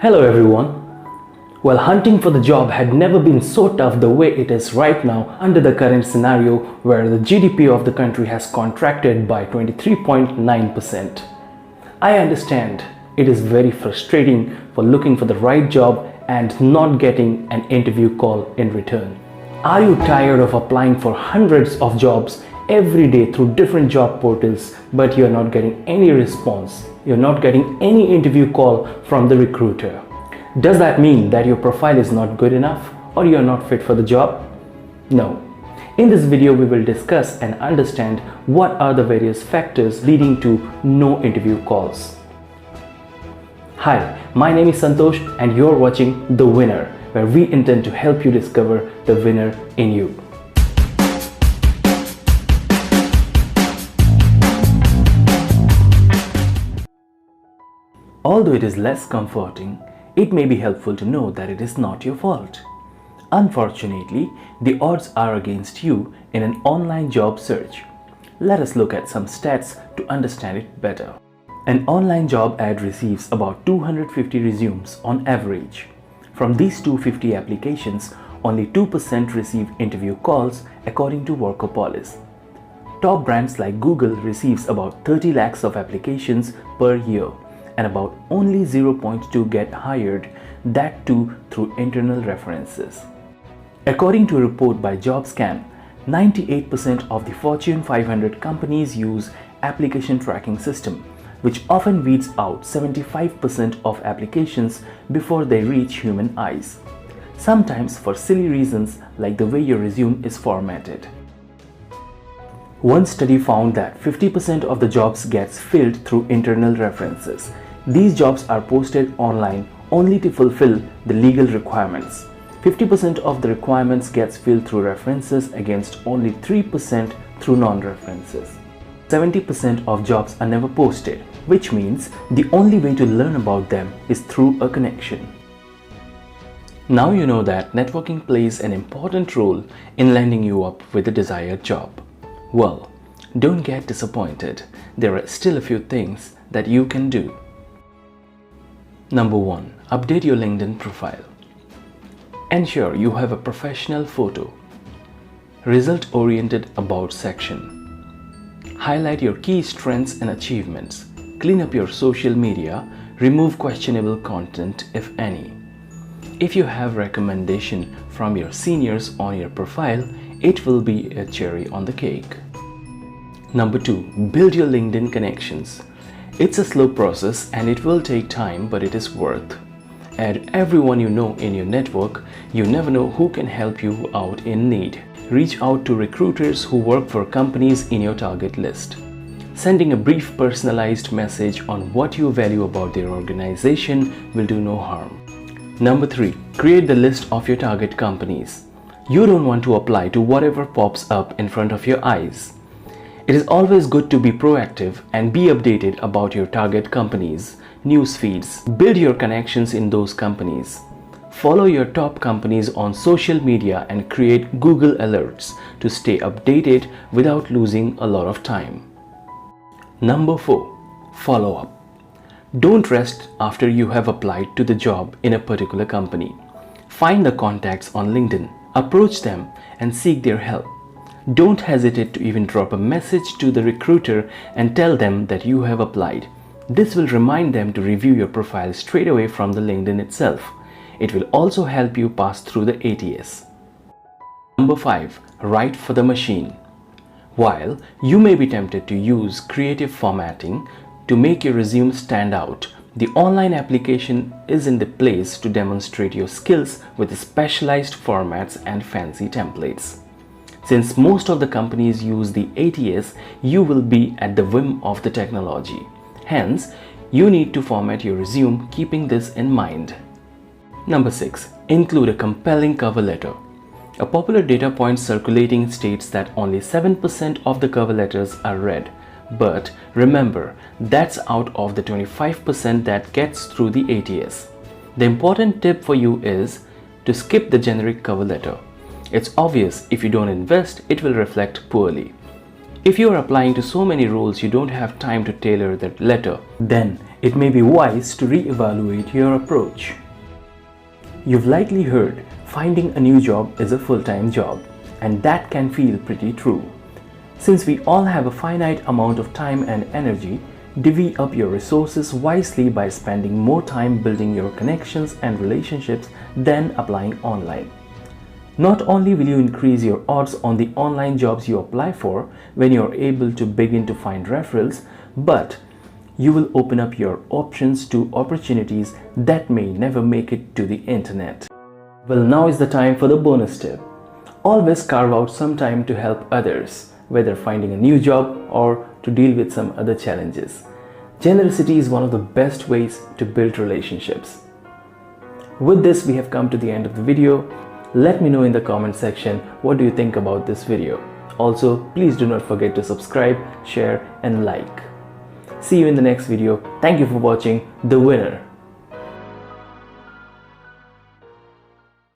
Hello everyone. Well, hunting for the job had never been so tough the way it is right now under the current scenario where the GDP of the country has contracted by 23.9%. I understand it is very frustrating for looking for the right job and not getting an interview call in return. Are you tired of applying for hundreds of jobs every day through different job portals but you're not getting any response? You're not getting any interview call from the recruiter. Does that mean that your profile is not good enough or you're not fit for the job? No. In this video, we will discuss and understand what are the various factors leading to no interview calls. Hi, my name is Santosh and you're watching The Winner, where we intend to help you discover the winner in you. Although it is less comforting, it may be helpful to know that it is not your fault. Unfortunately, the odds are against you in an online job search. Let us look at some stats to understand it better. An online job ad receives about 250 resumes on average. From these 250 applications, only 2% receive interview calls according to Workopolis. Top brands like Google receives about 30 lakhs of applications per year, and about only 0.2 get hired, that too through internal references. According to a report by JobScan, 98% of the Fortune 500 companies use application tracking system, which often weeds out 75% of applications before they reach human eyes. Sometimes for silly reasons like the way your resume is formatted. One study found that 50% of the jobs gets filled through internal references. These jobs are posted online only to fulfill the legal requirements. 50% of the requirements gets filled through references against only 3% through non-references. 70% of jobs are never posted, which means the only way to learn about them is through a connection. Now you know that networking plays an important role in lining you up with the desired job. Well, don't get disappointed. There are still a few things that you can do. Number 1. Update your LinkedIn profile. Ensure you have a professional photo. Result-oriented About section. Highlight your key strengths and achievements. Clean up your social media. Remove questionable content, if any. If you have recommendation from your seniors on your profile, it will be a cherry on the cake. Number 2. Build your LinkedIn connections. It's a slow process and it will take time, but it is worth. Add everyone you know in your network. You never know who can help you out in need. Reach out to recruiters who work for companies in your target list. Sending a brief personalized message on what you value about their organization will do no harm. Number 3. Create the list of your target companies. You don't want to apply to whatever pops up in front of your eyes. It is always good to be proactive and be updated about your target companies' news feeds. Build your connections in those companies. Follow your top companies on social media and create Google alerts to stay updated without losing a lot of time. Number 4. Follow up. Don't rest after you have applied to the job in a particular company. Find the contacts on LinkedIn, approach them and seek their help. Don't hesitate to even drop a message to the recruiter and tell them that you have applied. This will remind them to review your profile straight away from the LinkedIn itself. It will also help you pass through the ATS. Number 5. Write for the machine. While you may be tempted to use creative formatting to make your resume stand out, the online application isn't the place to demonstrate your skills with specialized formats and fancy templates. Since most of the companies use the ATS, you will be at the whim of the technology. Hence, you need to format your resume keeping this in mind. Number 6. Include a compelling cover letter. A popular data point circulating states that only 7% of the cover letters are read. But remember, that's out of the 25% that gets through the ATS. The important tip for you is to skip the generic cover letter. It's obvious if you don't invest, it will reflect poorly. If you are applying to so many roles you don't have time to tailor that letter, then it may be wise to reevaluate your approach. You've likely heard finding a new job is a full-time job, and that can feel pretty true. Since we all have a finite amount of time and energy, divvy up your resources wisely by spending more time building your connections and relationships than applying online. Not only will you increase your odds on the online jobs you apply for when you're able to begin to find referrals, but you will open up your options to opportunities that may never make it to the internet. Well, now is the time for the bonus tip. Always carve out some time to help others, whether finding a new job or to deal with some other challenges. Generosity is one of the best ways to build relationships. With this, we have come to the end of the video. Let me know in the comment section what do you think about this video. Also, please do not forget to subscribe, share and like. See you in the next video. Thank you for watching The Winner.